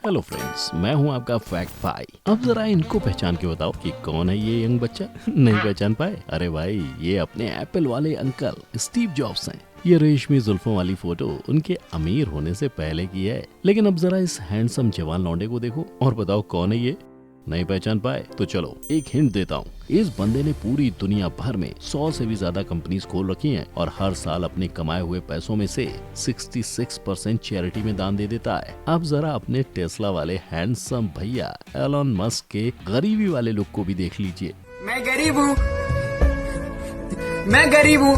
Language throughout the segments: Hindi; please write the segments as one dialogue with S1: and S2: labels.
S1: हेलो फ्रेंड्स, मैं हूं आपका फैक्ट भाई। अब जरा इनको पहचान के बताओ कि कौन है ये यंग बच्चा। नहीं पहचान पाए? अरे भाई, ये अपने एप्पल वाले अंकल स्टीव जॉब्स हैं। ये रेशमी जुल्फों वाली फोटो उनके अमीर होने से पहले की है। लेकिन अब जरा इस हैंडसम जवान लौंडे को देखो और बताओ कौन है ये। नहीं पहचान पाए? तो चलो एक हिंट देता हूँ। इस बंदे ने पूरी दुनिया भर में 100 से भी ज्यादा कंपनीज खोल रखी हैं और हर साल अपने कमाए हुए पैसों में से 66% चैरिटी में दान दे देता है। अब जरा अपने टेस्ला वाले हैंडसम भैया एलन मस्क के गरीबी वाले लुक को भी देख लीजिए।
S2: मैं गरीब हूँ, मैं गरीब हूँ।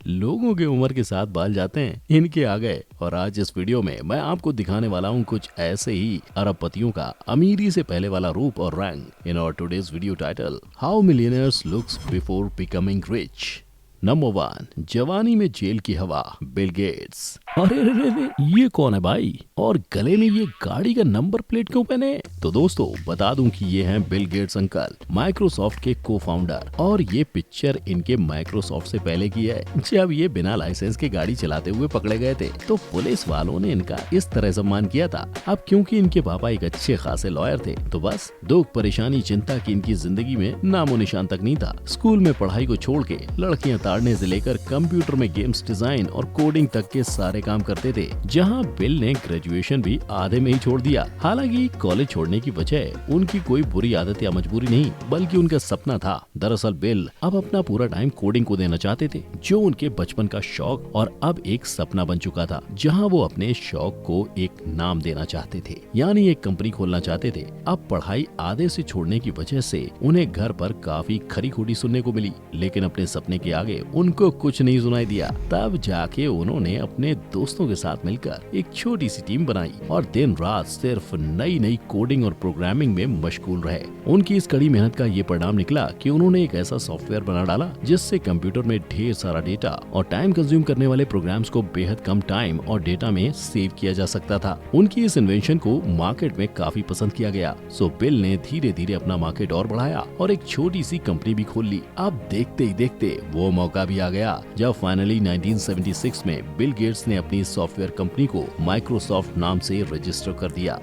S1: लोगों के उम्र के साथ बाल जाते हैं, इनके आ गए। और आज इस वीडियो में मैं आपको दिखाने वाला हूँ कुछ ऐसे ही अरबपतियों का अमीरी से पहले वाला रूप और रंग। In our today's video title, how millionaires looks before becoming rich. Number 1, जवानी में जेल की हवा, बिल गेट्स। अरे रे रे रे, ये कौन है भाई? और गले में ये गाड़ी का नंबर प्लेट क्यों पहने? तो दोस्तों बता दूं कि ये हैं बिल गेट्स अंकल, माइक्रोसॉफ्ट के को फाउंडर। और ये पिक्चर इनके माइक्रोसॉफ्ट से पहले की है, जब ये बिना लाइसेंस के गाड़ी चलाते हुए पकड़े गए थे। तो पुलिस वालों ने इनका इस तरह सम्मान किया था। अब क्योंकि इनके पापा एक अच्छे खासे लॉयर थे, तो बस दुख परेशानी चिंता की इनकी जिंदगी में नामो निशान तक नहीं था। स्कूल में पढ़ाई को छोड़ के लड़कियां ताड़ने से लेकर कंप्यूटर में गेम्स डिजाइन और कोडिंग तक के सारे काम करते थे। जहां बिल ने ग्रेजुएशन भी आधे में ही छोड़ दिया। हालांकि कॉलेज छोड़ने की वजह उनकी कोई बुरी आदत या मजबूरी नहीं, बल्कि उनका सपना था। दरअसल बिल अब अपना पूरा टाइम कोडिंग को देना चाहते थे, जो उनके बचपन का शौक और अब एक सपना बन चुका था। जहां वो अपने शौक को एक नाम देना चाहते थे, यानी एक कंपनी खोलना चाहते थे। अब पढ़ाई आधे से छोड़ने की वजह से उन्हें घर पर काफी खरी खोटी सुनने को मिली, लेकिन अपने सपने के आगे उनको कुछ नहीं सुनाई दिया। तब जाके उन्होंने अपने दोस्तों के साथ मिलकर एक छोटी सी टीम बनाई और दिन रात सिर्फ नई नई कोडिंग और प्रोग्रामिंग में मशगूल रहे। उनकी इस कड़ी मेहनत का ये परिणाम निकला कि उन्होंने एक ऐसा सॉफ्टवेयर बना डाला जिससे कंप्यूटर में ढेर सारा डेटा और टाइम कंज्यूम करने वाले प्रोग्राम्स को बेहद कम टाइम और डेटा में सेव किया जा सकता था। उनकी इस इन्वेंशन को मार्केट में काफी पसंद किया गया। सो बिल ने धीरे धीरे अपना मार्केट और बढ़ाया और एक छोटी सी कंपनी भी खोल ली। अब देखते ही देखते वो मौका भी आ गया जब फाइनली 1976 में बिल गेट्स ने अपनी सॉफ्टवेयर कंपनी को माइक्रोसॉफ्ट नाम से रजिस्टर कर दिया,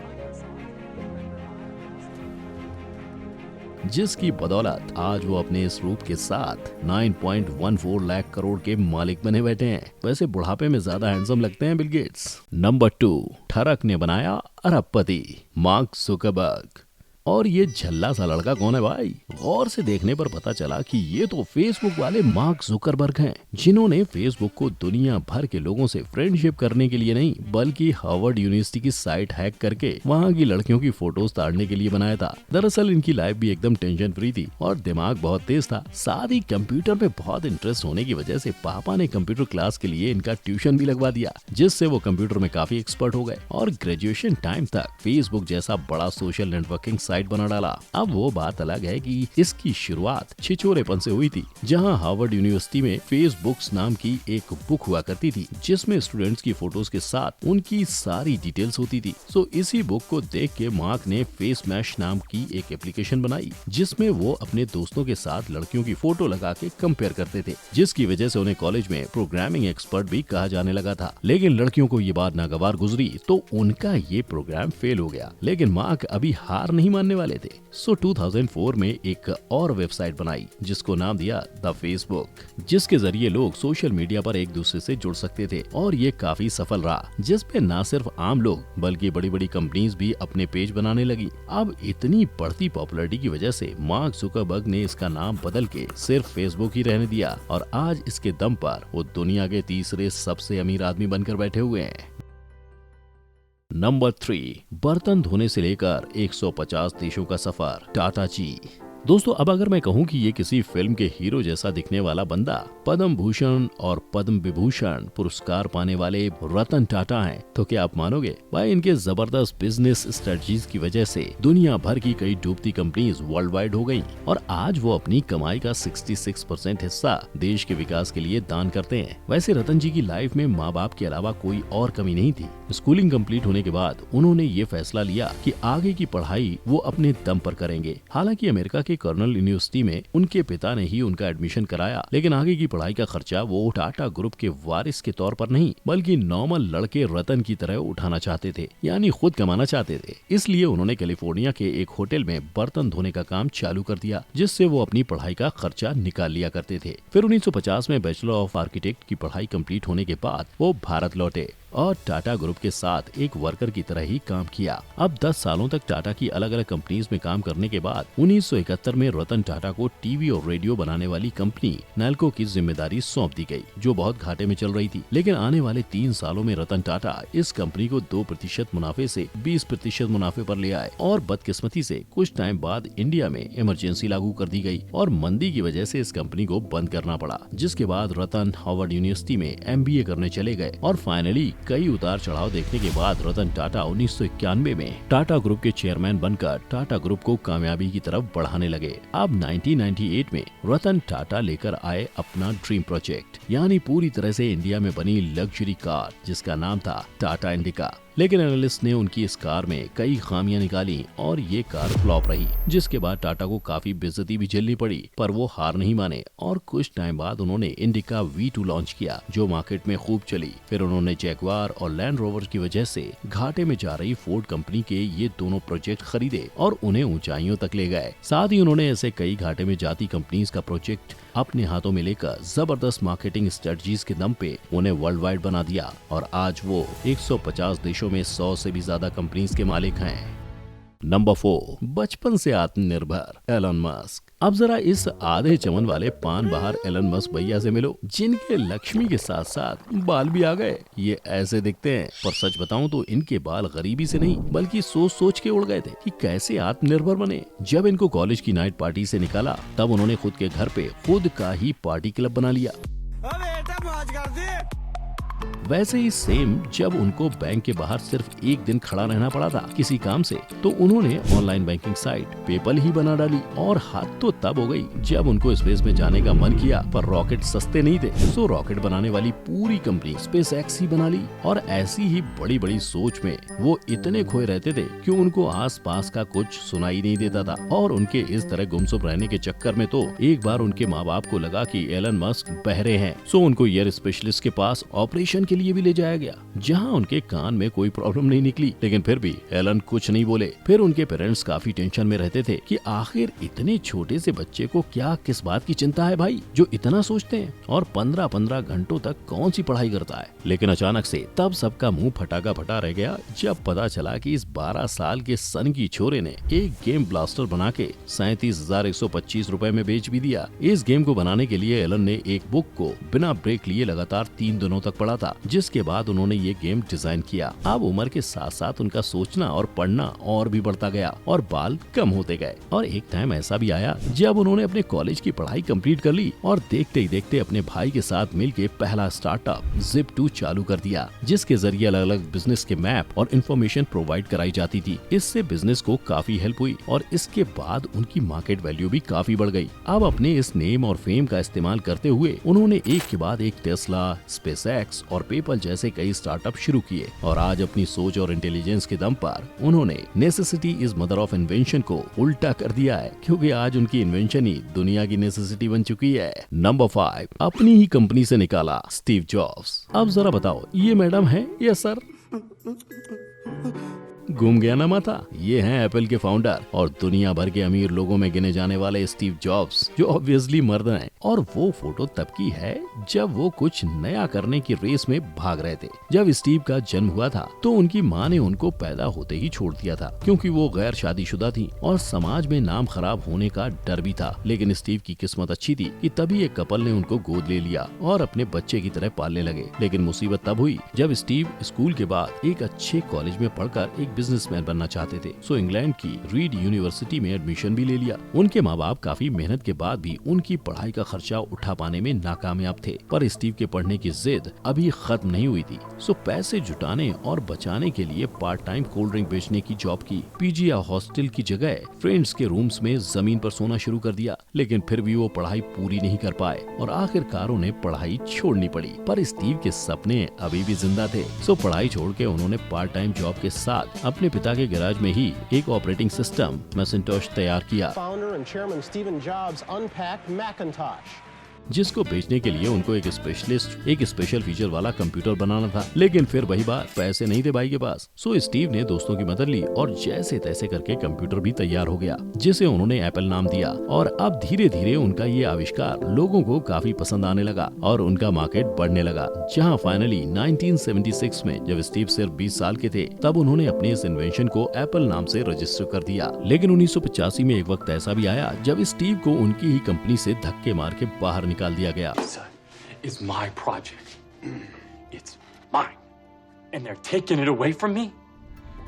S1: जिसकी बदौलत आज वो अपने इस रूप के साथ 9.14 लाख करोड़ के मालिक बने बैठे हैं। वैसे बुढ़ापे में ज्यादा हैंडसम लगते हैं बिल गेट्स। नंबर 2, ठरक ने बनाया अरबपति, मार्क जुकरबर्ग। और ये झल्ला सा लड़का कौन है भाई? गौर से देखने पर पता चला कि ये तो फेसबुक वाले मार्क जुकरबर्ग हैं, जिन्होंने फेसबुक को दुनिया भर के लोगों से फ्रेंडशिप करने के लिए नहीं, बल्कि हार्वर्ड यूनिवर्सिटी की साइट हैक करके वहाँ की लड़कियों की फोटोज ताड़ने के लिए बनाया था। दरअसल इनकी लाइफ भी एकदम टेंशन फ्री थी और दिमाग बहुत तेज था। साथ ही कंप्यूटर में बहुत इंटरेस्ट होने की वजह से पापा ने कंप्यूटर क्लास के लिए इनका ट्यूशन भी लगवा दिया, जिससे वो कंप्यूटर में काफी एक्सपर्ट हो गए और ग्रेजुएशन टाइम तक फेसबुक जैसा बड़ा सोशल नेटवर्किंग साइट बना डाला। अब वो बात अलग है कि इसकी शुरुआत छिछोरेपन से हुई थी, जहां हार्वर्ड यूनिवर्सिटी में फेसबुक्स नाम की एक बुक हुआ करती थी, जिसमें स्टूडेंट्स की फोटोज के साथ उनकी सारी डिटेल्स होती थी। सो इसी बुक को देख के मार्क ने फेस मैश नाम की एक एप्लीकेशन बनाई, जिसमें वो अपने दोस्तों के साथ लड़कियों की फोटो लगा के कंपेयर करते थे, जिसकी वजह से उन्हें कॉलेज में प्रोग्रामिंग एक्सपर्ट भी कहा जाने लगा था। लेकिन लड़कियों को ये बात नागवार गुजरी तो उनका ये प्रोग्राम फेल हो गया। लेकिन मार्क अभी हार नहीं मानने वाले थे। सो 2004 में एक और वेबसाइट बनाई, जिसको नाम दिया द फेसबुक, जिसके जरिए लोग सोशल मीडिया पर एक दूसरे से जुड़ सकते थे। और ये काफी सफल रहा, जिसपे न सिर्फ आम लोग बल्कि बड़ी बड़ी कंपनीज भी अपने पेज बनाने लगी। अब इतनी बढ़ती पॉपुलैरिटी की वजह से मार्क जुकरबर्ग ने इसका नाम बदल के सिर्फ फेसबुक ही रहने दिया और आज इसके दम पर वो दुनिया के तीसरे सबसे अमीर आदमी बनकर बैठे हुए हैं। नंबर 3, बर्तन धोने से लेकर 150 देशों का सफर, टाटा जी। दोस्तों अब अगर मैं कहूँ कि ये किसी फिल्म के हीरो जैसा दिखने वाला बंदा पद्म भूषण और पद्म विभूषण पुरस्कार पाने वाले रतन टाटा हैं, तो क्या आप मानोगे? भाई इनके जबरदस्त बिजनेस स्ट्रेटजीज की वजह से दुनिया भर की कई डूबती कंपनीज वर्ल्ड वाइड हो गयी और आज वो अपनी कमाई का 66% हिस्सा देश के विकास के लिए दान करते हैं। वैसे रतन जी की लाइफ में माँ बाप के अलावा कोई और कमी नहीं थी, स्कूलिंग कंप्लीट होने के बाद उन्होंने ये फैसला लिया कि आगे की पढ़ाई वो अपने दम पर करेंगे। हालांकि अमेरिका के कर्नल यूनिवर्सिटी में उनके पिता ने ही उनका एडमिशन कराया, लेकिन आगे की पढ़ाई का खर्चा वो टाटा ग्रुप के वारिस के तौर पर नहीं बल्कि नॉर्मल लड़के रतन की तरह उठाना चाहते थे, यानी खुद कमाना चाहते थे। इसलिए उन्होंने कैलिफोर्निया के एक होटल में बर्तन धोने का काम चालू कर दिया, जिससे वो अपनी पढ़ाई का खर्चा निकाल लिया करते थे। फिर 1950 में बैचलर ऑफ आर्किटेक्ट की पढ़ाई कंप्लीट होने के बाद वो भारत लौटे और टाटा ग्रुप के साथ एक वर्कर की तरह ही काम किया। अब 10 सालों तक टाटा की अलग अलग कंपनीज में काम करने के बाद 1971 में रतन टाटा को टीवी और रेडियो बनाने वाली कंपनी नैल्को की जिम्मेदारी सौंप दी गई, जो बहुत घाटे में चल रही थी। लेकिन आने वाले 3 सालों में रतन टाटा इस कंपनी को 2% मुनाफे से 20% मुनाफे पर ले आए और बदकिस्मती से कुछ टाइम बाद इंडिया में इमरजेंसी लागू कर दी गई और मंदी की वजह से इस कंपनी को बंद करना पड़ा। जिसके बाद रतन हार्वर्ड यूनिवर्सिटी में MBA करने चले गए और फाइनली कई उतार चढ़ाव देखने के बाद रतन टाटा 1991 में टाटा ग्रुप के चेयरमैन बनकर टाटा ग्रुप को कामयाबी की तरफ बढ़ाने लगे। अब 1998 में रतन टाटा लेकर आए अपना ड्रीम प्रोजेक्ट, यानी पूरी तरह से इंडिया में बनी लग्जरी कार जिसका नाम था टाटा इंडिका। लेकिन एनालिस्ट ने उनकी इस कार में कई खामियां निकाली और ये कार फ्लॉप रही, जिसके बाद टाटा को काफी बेइज्जती भी झेलनी पड़ी, पर वो हार नहीं माने और कुछ टाइम बाद उन्होंने इंडिका V2 लॉन्च किया, जो मार्केट में खूब चली। फिर उन्होंने जैगवार और लैंड रोवर की वजह से घाटे में जा रही फोर्ड कंपनी के ये दोनों प्रोजेक्ट खरीदे और उन्हें ऊंचाइयों तक ले गए। साथ ही उन्होंने ऐसे कई घाटे में जाती कंपनीज का प्रोजेक्ट अपने हाथों में लेकर जबरदस्त मार्केटिंग स्ट्रेटजीज के दम पे उन्हें वर्ल्ड वाइड बना दिया और आज वो 150 देशों में 100 से भी ज्यादा कंपनीज के मालिक हैं। नंबर 4, बचपन से आत्मनिर्भर एलन मस्क। अब जरा इस आधे चमन वाले पान बहार एलन मस्क भैया से मिलो, जिनके लक्ष्मी के साथ साथ बाल भी आ गए। ये ऐसे दिखते हैं, पर सच बताऊं तो इनके बाल गरीबी से नहीं बल्कि सोच सोच के उड़ गए थे कि कैसे आत्मनिर्भर बने। जब इनको कॉलेज की नाइट पार्टी से निकाला तब उन्होंने खुद के घर पे खुद का ही पार्टी क्लब बना लिया। वैसे ही सेम जब उनको बैंक के बाहर सिर्फ एक दिन खड़ा रहना पड़ा था किसी काम से, तो उन्होंने ऑनलाइन बैंकिंग साइट पेपल ही बना डाली। और हाथ तो तब हो गई जब उनको स्पेस में जाने का मन किया, पर रॉकेट सस्ते नहीं थे, तो रॉकेट बनाने वाली पूरी कंपनी SpaceX ही बना ली। और ऐसी ही बड़ी बड़ी सोच में वो इतने खोए रहते थे कि उनको आस पास का कुछ सुनाई नहीं देता था। और उनके इस तरह गुमसुम रहने के चक्कर में तो एक बार उनके माँ बाप को लगा कि एलन मस्क बहरे हैं, सो उनको ईयर स्पेशलिस्ट के पास ऑपरेशन के लिए भी ले जाया गया, जहां उनके कान में कोई प्रॉब्लम नहीं निकली। लेकिन फिर भी एलन कुछ नहीं बोले। फिर उनके पेरेंट्स काफी टेंशन में रहते थे कि आखिर इतने छोटे से बच्चे को क्या किस बात की चिंता है भाई, जो इतना सोचते हैं और 15-15 घंटों तक कौन सी पढ़ाई करता है। लेकिन अचानक से तब सबका मुंह फटा का फटा रह गया जब पता चला कि इस 12 साल के सन की छोरे ने एक गेम ब्लास्टर बना के 37,125 रुपए में बेच भी दिया। इस गेम को बनाने के लिए एलन ने एक बुक को बिना ब्रेक लिए लगातार 3 दिनों तक पढ़ा था, जिसके बाद उन्होंने ये गेम डिजाइन किया। अब उम्र के साथ साथ उनका सोचना और पढ़ना और भी बढ़ता गया और बाल कम होते गए। और एक टाइम ऐसा भी आया जब उन्होंने अपने कॉलेज की पढ़ाई कंप्लीट कर ली और देखते ही देखते अपने भाई के साथ मिलके पहला स्टार्टअप Zip2 चालू कर दिया, जिसके जरिए अलग अलग बिजनेस के मैप और इन्फॉर्मेशन प्रोवाइड कराई जाती थी। इससे बिजनेस को काफी हेल्प हुई और इसके बाद उनकी मार्केट वैल्यू भी काफी बढ़ गई। अब अपने इस नेम और फेम का इस्तेमाल करते हुए उन्होंने एक के बाद एक टेस्ला, SpaceX और पेपल जैसे कई स्टार्टअप शुरू किए। और आज अपनी सोच और इंटेलिजेंस के दम पर उन्होंने necessity is mother of invention को उल्टा कर दिया है, क्योंकि आज उनकी इन्वेंशन ही दुनिया की नेसेसिटी बन चुकी है। नंबर 5, अपनी ही कंपनी से निकाला स्टीव जॉब्स। अब जरा बताओ, ये मैडम है या सर? घूम गया ना माथा। ये हैं एप्पल के फाउंडर और दुनिया भर के अमीर लोगों में गिने जाने वाले स्टीव जॉब्स, जो ऑब्वियसली मर्द हैं। और वो फोटो तब की है जब वो कुछ नया करने की रेस में भाग रहे थे। जब स्टीव का जन्म हुआ था तो उनकी माँ ने उनको पैदा होते ही छोड़ दिया था, क्योंकि वो गैर शादीशुदा थी और समाज में नाम खराब होने का डर भी था। लेकिन स्टीव की किस्मत अच्छी थी कि तभी एक कपल ने उनको गोद ले लिया और अपने बच्चे की तरह पालने लगे। लेकिन मुसीबत तब हुई जब स्टीव स्कूल के बाद एक अच्छे कॉलेज में पढ़कर एक बिजनेसमैन बनना चाहते थे। सो इंग्लैंड की रीड यूनिवर्सिटी में एडमिशन भी ले लिया। उनके माँ बाप काफी मेहनत के बाद भी उनकी पढ़ाई का खर्चा उठा पाने में नाकामयाब थे। पर स्टीव के पढ़ने की जिद अभी खत्म नहीं हुई थी, सो पैसे जुटाने और बचाने के लिए पार्ट टाइम कोल्ड ड्रिंक बेचने की जॉब की। पीजी या हॉस्टल की जगह फ्रेंड्स के रूम्स में जमीन पर सोना शुरू कर दिया, लेकिन फिर भी वो पढ़ाई पूरी नहीं कर पाए और आखिरकार उन्हें पढ़ाई छोड़नी पड़ी। पर स्टीव के सपने अभी भी जिंदा थे, सो पढ़ाई छोड़ के उन्होंने पार्ट टाइम जॉब के साथ अपने पिता के गैराज में ही एक ऑपरेटिंग सिस्टम मैकिन्टॉश तैयार किया,
S3: Founder and Chairman Stephen Jobs unpacked Macintosh.
S1: जिसको बेचने के लिए उनको एक स्पेशल फीचर वाला कंप्यूटर बनाना था। लेकिन फिर वही बात, पैसे नहीं थे भाई के पास। सो स्टीव ने दोस्तों की मदद ली और जैसे तैसे करके कंप्यूटर भी तैयार हो गया, जिसे उन्होंने एप्पल नाम दिया। और अब धीरे धीरे उनका ये आविष्कार लोगों को काफी पसंद आने लगा और उनका मार्केट बढ़ने लगा। जहाँ फाइनली 1976 में जब स्टीव सिर्फ 20 साल के थे, तब उन्होंने अपने इस इन्वेंशन को एप्पल नाम से रजिस्टर कर दिया। लेकिन 1985 में एक वक्त ऐसा भी आया जब स्टीव को उनकी ही कंपनी से धक्के मार के बाहर निकाल दिया गया।
S4: Is my project. It's mine. And they're taking it away from me?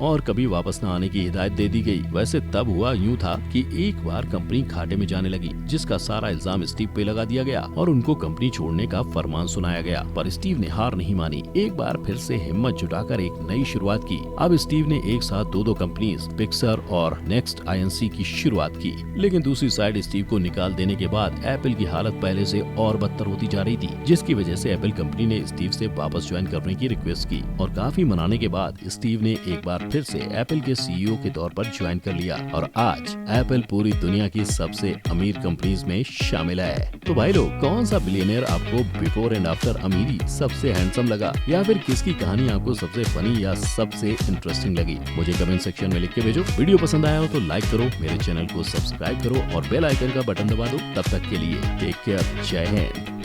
S1: और कभी वापस न आने की हिदायत दे दी गई। वैसे तब हुआ यूं था कि एक बार कंपनी घाटे में जाने लगी, जिसका सारा इल्जाम स्टीव पे लगा दिया गया और उनको कंपनी छोड़ने का फरमान सुनाया गया। पर स्टीव ने हार नहीं मानी, एक बार फिर से हिम्मत जुटाकर एक नई शुरुआत की। अब स्टीव ने एक साथ दो कंपनीज पिक्सर और नेक्स्ट INC की शुरुआत की। लेकिन दूसरी साइड स्टीव को निकाल देने के बाद एप्पल की हालत पहले से और बदतर होती जा रही थी, जिसकी वजह से एप्पल कंपनी ने स्टीव से वापस ज्वाइन करने की रिक्वेस्ट की और काफी मनाने के बाद स्टीव ने एक बार फिर से एप्पल के CEO के तौर पर ज्वाइन कर लिया और आज एप्पल पूरी दुनिया की सबसे अमीर कंपनीज में शामिल है। तो भाई लोग, कौन सा बिलियनियर आपको बिफोर एंड आफ्टर अमीरी सबसे हैंडसम लगा, या फिर किसकी कहानी आपको सबसे फनी या सबसे इंटरेस्टिंग लगी? मुझे कमेंट सेक्शन में लिख के भेजो। वीडियो पसंद आया हो तो लाइक करो, मेरे चैनल को सब्सक्राइब करो और बेल आइकन का बटन दबा दो। तब तक के लिए टेक केयर, जय हिंद।